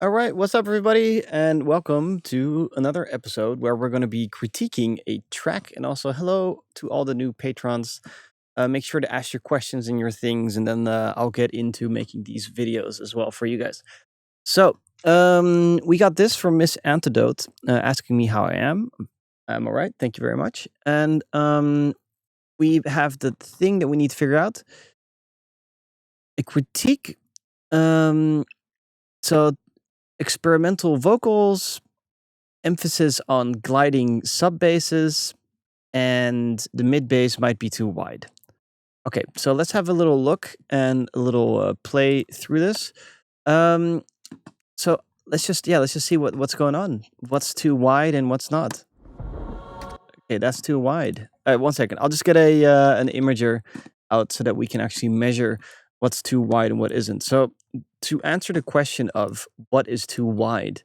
All right, what's up, everybody, and welcome to another episode where we're going to be critiquing a track. And also, hello to all the new patrons. Make sure to ask your questions and your things, and then I'll get into making these videos as well for you guys. So, we got this from Miss Antidote asking me how I am. I'm all right, thank you very much. And we have the thing that we need to figure out a critique. So, experimental vocals, emphasis on gliding sub basses, and the mid bass might be too wide. Okay, so let's have a little look and a little play through this. Um, so let's just see what's going on. What's too wide and what's not. Okay, that's too wide. All right, 1 second. I'll just get an imager out so that we can actually measure what's too wide and what isn't. So to answer the question of what is too wide,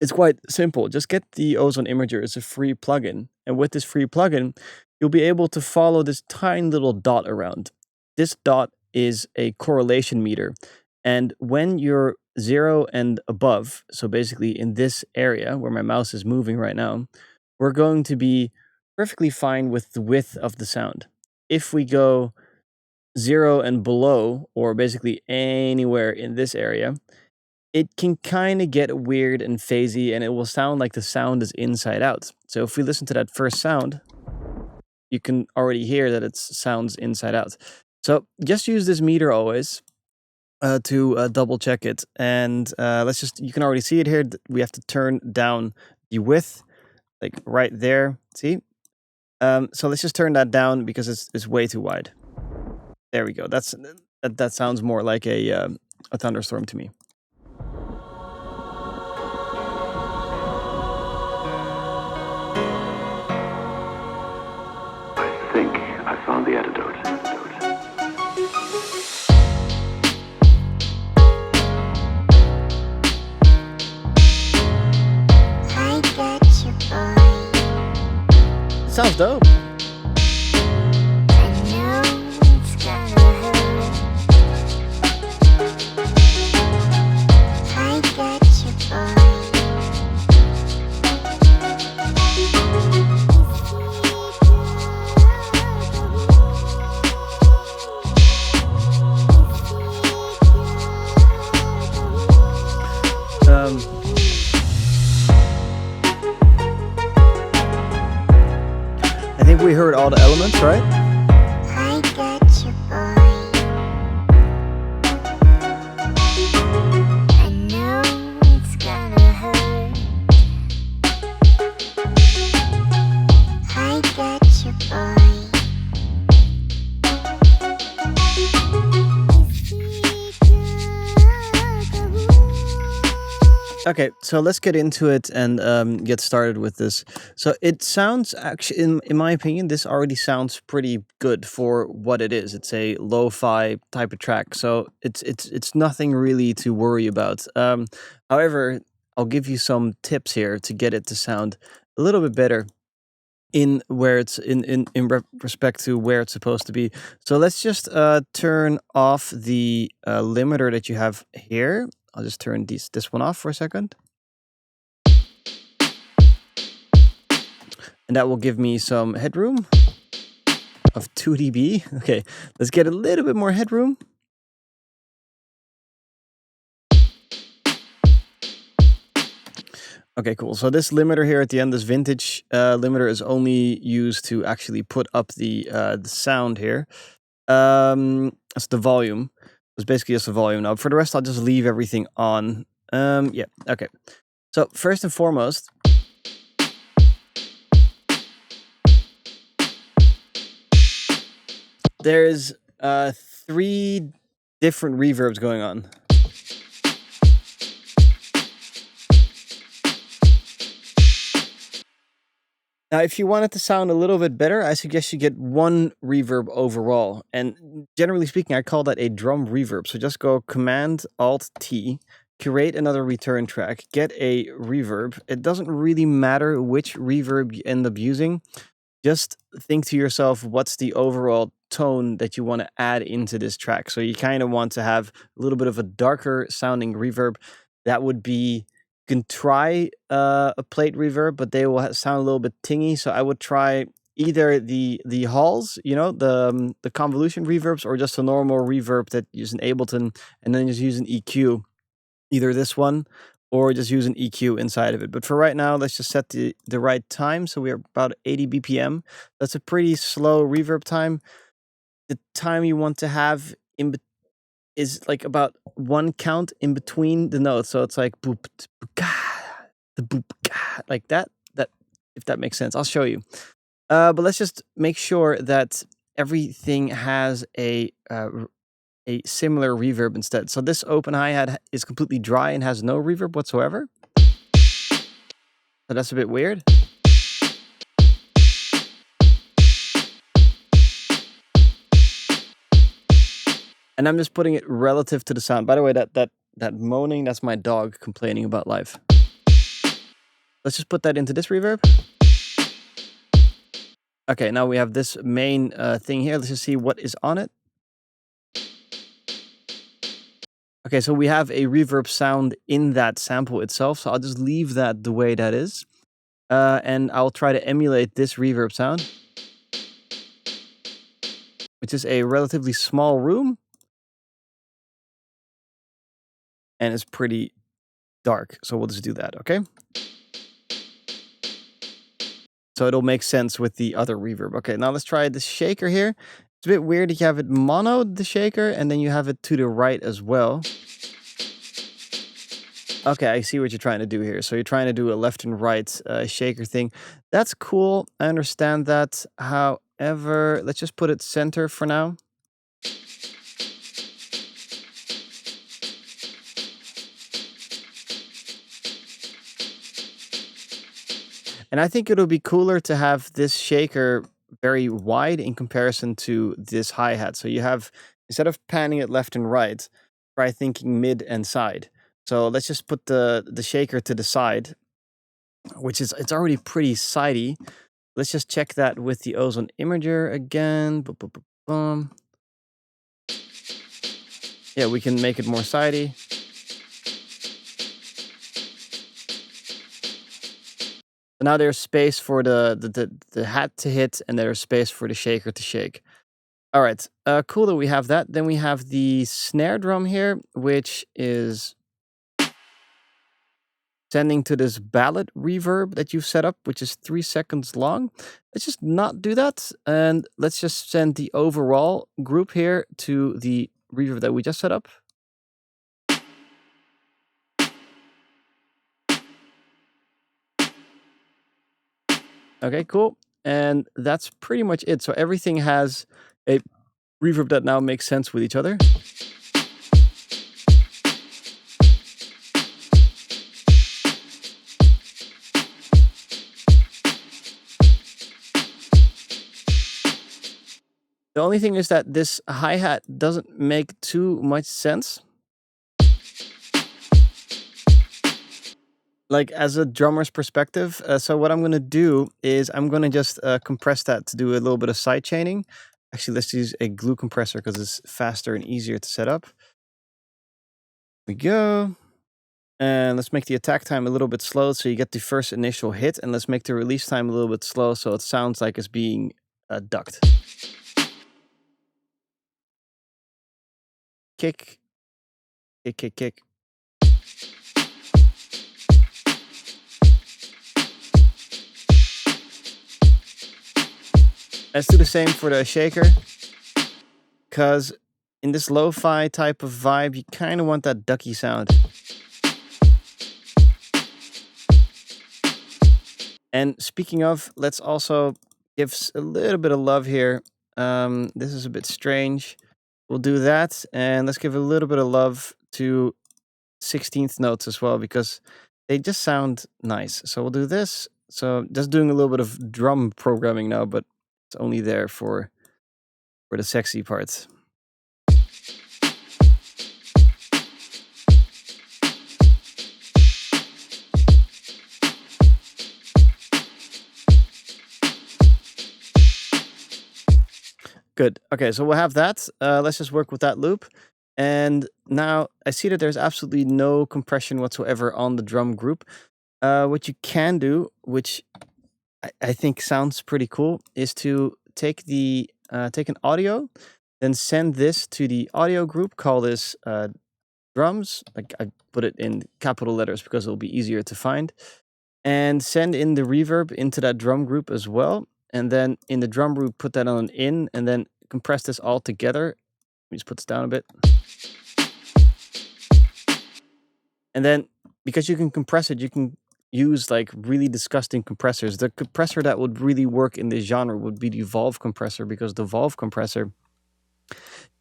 it's quite simple. Just get the Ozone Imager. It's a free plugin. And with this free plugin, you'll be able to follow this tiny little dot around. This dot is a correlation meter. And when you're 0 and above, so basically in this area where my mouse is moving right now, we're going to be perfectly fine with the width of the sound. If we go 0 and below, or basically anywhere in this area, it can kind of get weird and phasey, and it will sound like the sound is inside out. So if we listen to that first sound, you can already hear that it sounds inside out. So just use this meter always to double check it. And you can already see it here. We have to turn down the width, like right there. See? So let's just turn that down because it's way too wide. There we go. That sounds more like a thunderstorm to me. I think I found the antidote. I got you, boy. Sounds dope. I know it's gonna hurt. I got you, boy. I think we heard all the elements, right? I got you, boy. I know it's gonna hurt. I got you, boy. Okay, so let's get into it and get started with this. So it sounds actually, in my opinion, this already sounds pretty good for what it is. It's a lo-fi type of track, so it's nothing really to worry about. However, I'll give you some tips here to get it to sound a little bit better in where it's in respect to where it's supposed to be. So let's just turn off the limiter that you have here. I'll just turn this one off for a second. And that will give me some headroom of 2 dB. Okay, let's get a little bit more headroom. Okay, cool. So this limiter here at the end, this vintage limiter, is only used to actually put up the sound here. That's the volume. It's basically just the volume. Now, for the rest, I'll just leave everything on. Yeah, okay. So first and foremost, there's 3 different reverbs going on. Now, if you want it to sound a little bit better, I suggest you get 1 reverb overall. And generally speaking, I call that a drum reverb. So just go Command-Alt-T, create another return track, get a reverb. It doesn't really matter which reverb you end up using. Just think to yourself, what's the overall tone that you want to add into this track? So you kind of want to have a little bit of a darker sounding reverb. that would be, you can try a plate reverb, but they will sound a little bit tingy. So I would try either the halls, the convolution reverbs, or just a normal reverb that uses an Ableton, and then just use an EQ, either this one or just use an EQ inside of it. But for right now, let's just set the right time. So we're about 80 BPM. That's a pretty slow reverb time. The time you want to have is like about one count in between the notes. So it's like boop, the boop, like that. That, if that makes sense, I'll show you. But let's just make sure that everything has a similar reverb instead. So this open hi-hat is completely dry and has no reverb whatsoever. So that's a bit weird. And I'm just putting it relative to the sound. By the way, that moaning, that's my dog complaining about life. Let's just put that into this reverb. Okay, now we have this main thing here. Let's just see what is on it. Okay, so we have a reverb sound in that sample itself. So I'll just leave that the way that is. And I'll try to emulate this reverb sound, which is a relatively small room. And it's pretty dark. So we'll just do that, okay? So it'll make sense with the other reverb. Okay, now let's try this shaker here. It's a bit weird that you have it monoed, the shaker, and then you have it to the right as well. Okay, I see what you're trying to do here. So you're trying to do a left and right shaker thing. That's cool. I understand that. However, let's just put it center for now. And I think it'll be cooler to have this shaker very wide in comparison to this hi-hat. So you have, instead of panning it left and right, try thinking mid and side. So let's just put the shaker to the side, which is, it's already pretty sidey. Let's just check that with the Ozone Imager again. Boom, boom, boom, boom. Yeah, we can make it more sidey. So now there's space for the hat to hit, and there's space for the shaker to shake. All right, cool that we have that. Then we have the snare drum here, which is sending to this ballad reverb that you've set up, which is 3 seconds long. Let's just not do that. And let's just send the overall group here to the reverb that we just set up. Okay, cool. And that's pretty much it. So everything has a reverb that now makes sense with each other. The only thing is that this hi-hat doesn't make too much sense. Like, as a drummer's perspective. So what I'm going to do is I'm going to just compress that to do a little bit of side chaining. Actually, let's use a glue compressor because it's faster and easier to set up. We go. And let's make the attack time a little bit slow so you get the first initial hit. And let's make the release time a little bit slow so it sounds like it's being ducked. Kick. Kick, kick, kick. Let's do the same for the shaker. Because in this lo-fi type of vibe, you kind of want that ducky sound. And speaking of, let's also give a little bit of love here. This is a bit strange. We'll do that. And let's give a little bit of love to 16th notes as well, because they just sound nice. So we'll do this. So just doing a little bit of drum programming now, but it's only there for the sexy parts. Good. Okay, so we'll have that. Let's just work with that loop. And now I see that there's absolutely no compression whatsoever on the drum group. What you can do, which I think sounds pretty cool, is to take an audio, then send this to the audio group. Call this drums. Like I put it in capital letters because it'll be easier to find, and send in the reverb into that drum group as well. And then in the drum group, put that on an in, and then compress this all together. Let me just put this down a bit. And then because you can compress it, you can use like really disgusting compressors. The compressor that would really work in this genre would be the Valve compressor, because the Valve compressor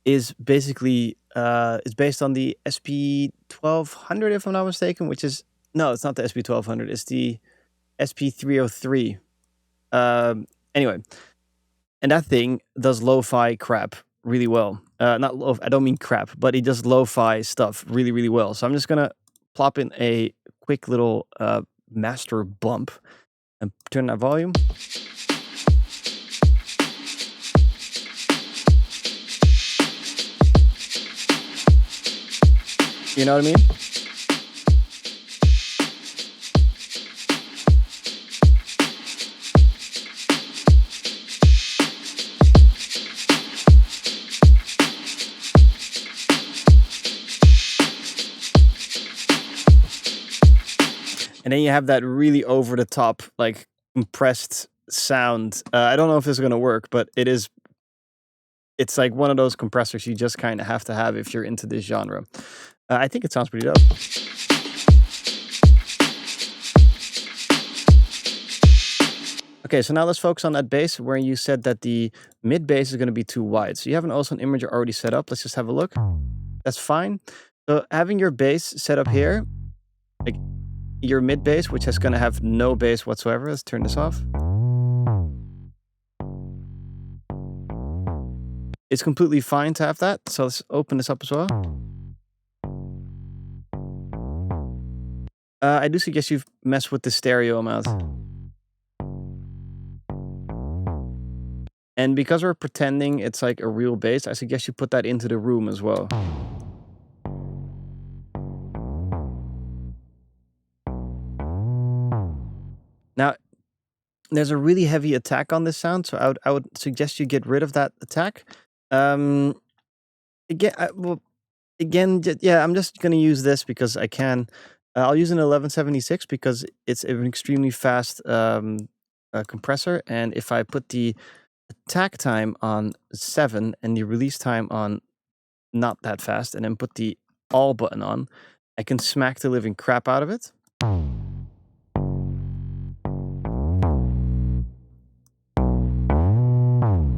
is basically it's based on the SP1200, if I'm not mistaken, which is no, it's not the SP1200, it's the SP303. Anyway, and that thing does lo-fi crap really well. Not lo, I don't mean crap, but it does lo-fi stuff really, really well. So I'm just gonna plop in a quick little master bump and turn that volume. You know what I mean? And then you have that really over the top, like compressed sound. I don't know if this is gonna work, but it's like one of those compressors you just kind of have to have if you're into this genre. I think it sounds pretty dope. Okay, so now let's focus on that bass where you said that the mid bass is going to be too wide. So you have an awesome imager already set up. Let's just have a look. That's fine. So having your bass set up here, like your mid bass, which is going to have no bass whatsoever. Let's turn this off. It's completely fine to have that. So let's open this up as well. I do suggest you mess with the stereo amount. And because we're pretending it's like a real bass, I suggest you put that into the room as well. Now, there's a really heavy attack on this sound, so I would suggest you get rid of that attack. Again, yeah, I'm just gonna use this because I can. I'll use an 1176 because it's an extremely fast compressor, and if I put the attack time on 7 and the release time on not that fast, and then put the all button on, I can smack the living crap out of it.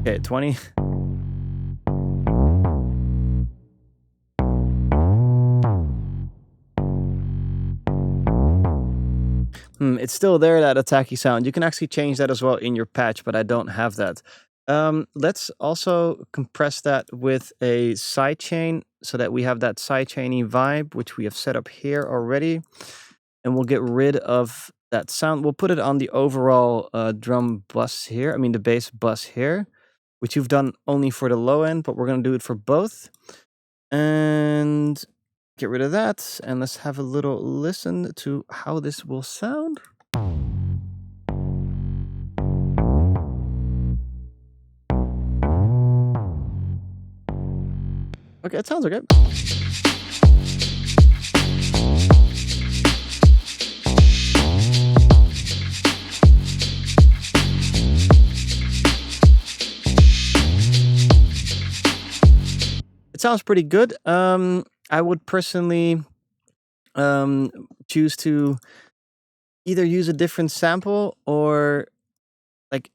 Okay, 20. It's still there, that attacky sound. You can actually change that as well in your patch, but I don't have that. Let's also compress that with a sidechain so that we have that sidechainy vibe, which we have set up here already. And we'll get rid of that sound. We'll put it on the overall drum bus here. I mean, the bass bus here, which you've done only for the low end, but we're going to do it for both. And get rid of that. And let's have a little listen to how this will sound. Okay, it sounds okay. It sounds pretty good. I would personally choose to either use a different sample or like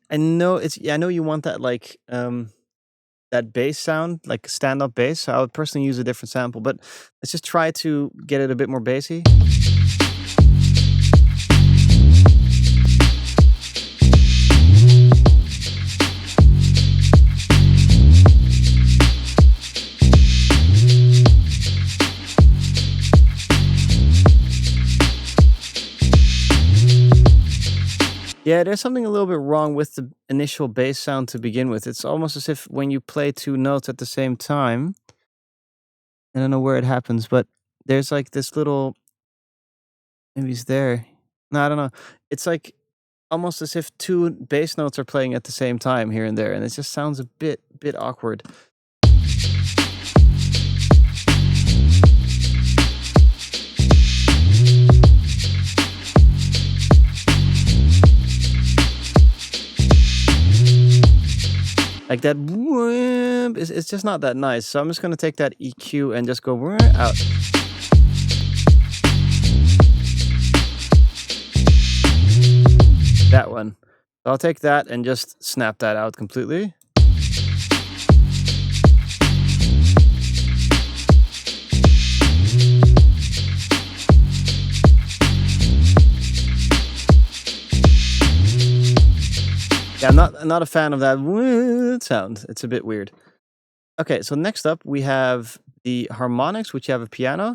I know you want that like that bass sound, like stand-up bass. So I would personally use a different sample, but let's just try to get it a bit more bassy. Yeah, there's something a little bit wrong with the initial bass sound to begin with. It's almost as if when you play two notes at the same time, I don't know where it happens, but there's like this little. Maybe he's there. No, I don't know. It's like almost as if two bass notes are playing at the same time here and there, and it just sounds a bit awkward. Like that whoop it's just not that nice. So I'm just gonna take that EQ and just go out. That one. So I'll take that and just snap that out completely. Yeah, I'm not a fan of that sound. It's a bit weird. Okay, so next up we have the harmonics, which you have a piano.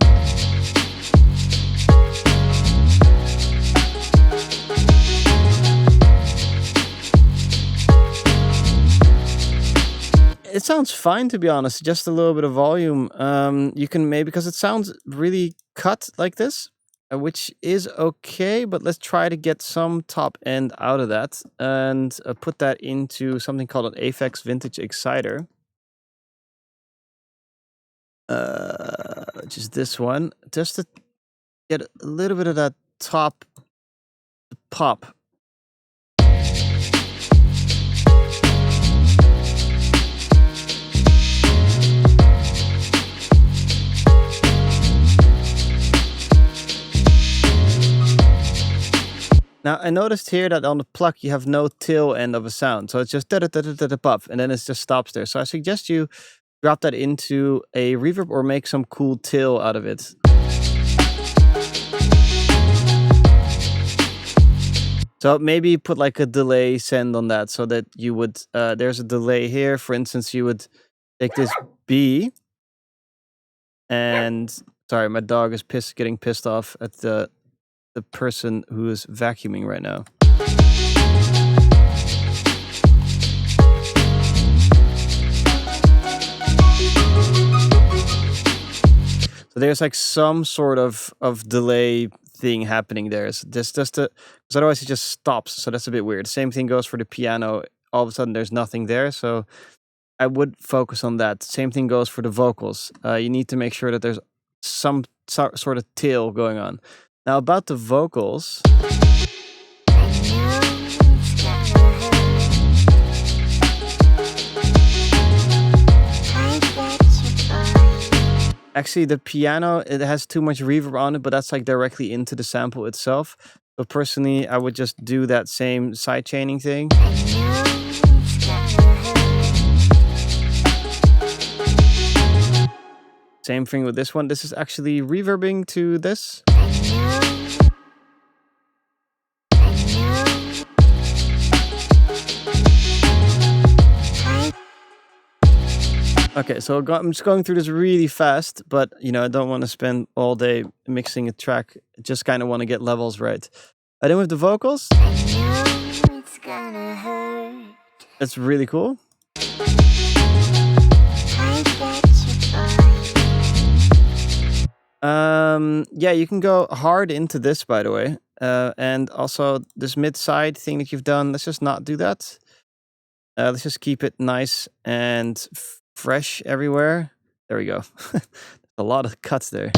It sounds fine, to be honest. Just a little bit of volume. You can maybe, because it sounds really cut like this, which is okay, but let's try to get some top end out of that and put that into something called an Aphex Vintage Exciter. Which is this one, just to get a little bit of that top pop. Now, I noticed here that on the pluck, you have no tail end of a sound. So it's just da-da-da-da-da-pop, and then it just stops there. So I suggest you drop that into a reverb or make some cool tail out of it. So maybe put like a delay send on that so that you would, there's a delay here. For instance, you would take this B and, sorry, my dog is getting pissed off at the person who is vacuuming right now. So there's like some sort of delay thing happening there. So because otherwise it just stops. So that's a bit weird. Same thing goes for the piano. All of a sudden there's nothing there. So I would focus on that. Same thing goes for the vocals. You need to make sure that there's some sort of tail going on. Now about the vocals. Actually, the piano, it has too much reverb on it, but that's like directly into the sample itself. So personally, I would just do that same sidechaining thing. Same thing with this one. This is actually reverbing to this. Okay, so I'm just going through this really fast, but you know, I don't want to spend all day mixing a track. I just kind of want to get levels right. Then with the vocals, It's gonna hurt. that's really cool. I bet you, boy. Yeah, you can go hard into this, by the way. And also this mid-side thing that you've done, let's just not do that. Let's just keep it nice and fresh everywhere. There we go. A lot of cuts there.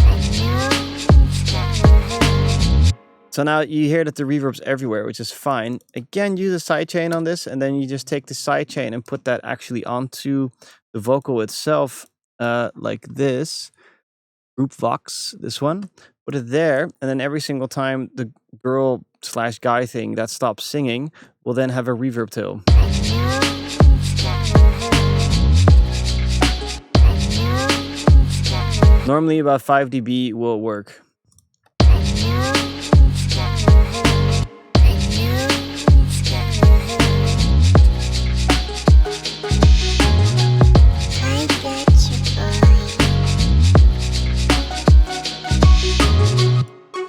So now you hear that the reverb's everywhere, which is fine. Again, use a sidechain on this, and then you just take the sidechain and put that actually onto the vocal itself, like this. Group Vox, this one. Put it there, and then every single time the girl/guy thing that stops singing will then have a reverb tail. Normally about 5 dB will work.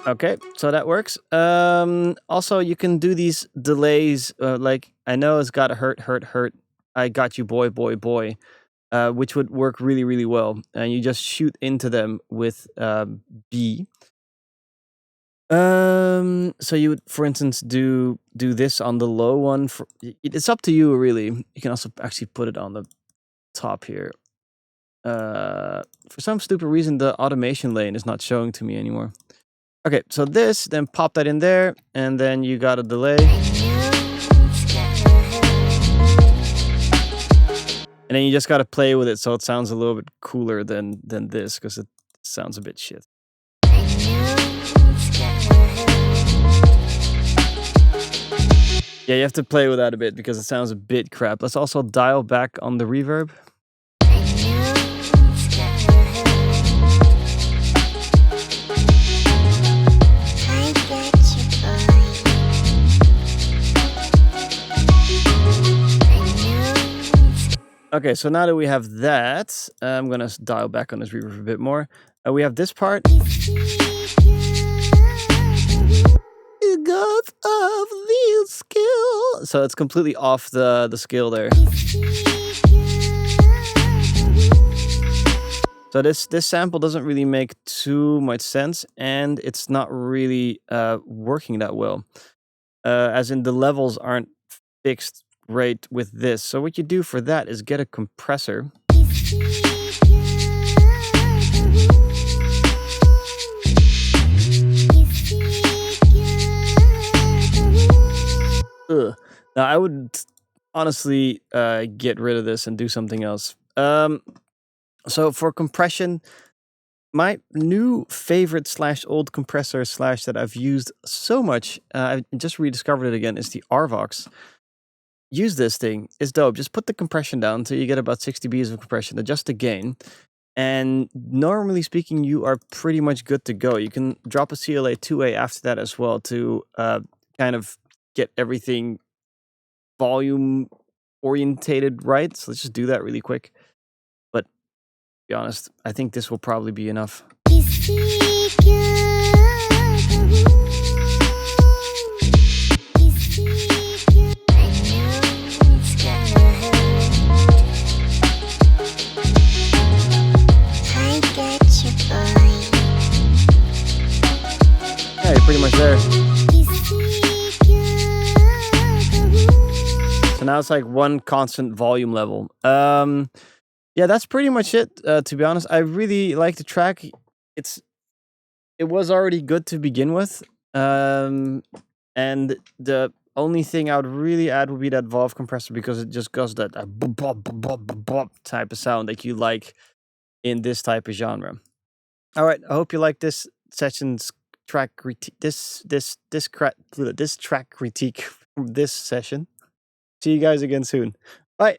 Okay, so that works. Also, you can do these delays. Like, I know it's got hurt. I got you, boy. which would work really, really well. And you just shoot into them with B. So you would, for instance, do this on the low one. It's up to you, really. You can also actually put it on the top here. For some stupid reason, the automation lane is not showing to me anymore. Okay, so this, then pop that in there, and then you got a delay. And then you just got to play with it so it sounds a little bit cooler than this, because it sounds a bit shit. Yeah, you have to play with that a bit because it sounds a bit crap. Let's also dial back on the reverb. Okay, so now that we have that, I'm gonna dial back on this reverb a bit more. We have this part. Gods of the skill. So it's completely off the scale there. So this sample doesn't really make too much sense, and it's not really working that well. As in, the levels aren't fixed right with this. So what you do for that is get a compressor. Ugh. Now I would honestly get rid of this and do something else. So for compression, my new favorite / old compressor / that I've used so much, I just rediscovered it again, is the Arvox. Use this thing. It's dope. Just put the compression down until you get about 60 dBs of compression. Adjust the gain. And normally speaking, you are pretty much good to go. You can drop a CLA 2A after that as well to kind of get everything volume orientated right. So let's just do that really quick. But to be honest, I think this will probably be enough. Yeah, you're pretty much there. So now it's like one constant volume level. Yeah, that's pretty much it. To be honest, I really like the track. It was already good to begin with. And the only thing I would really add would be that valve compressor, because it just goes that bop, bop, bop, bop, bop type of sound that you like in this type of genre. All right, I hope you like this session's track this track critique from this session. See you guys again soon. Bye.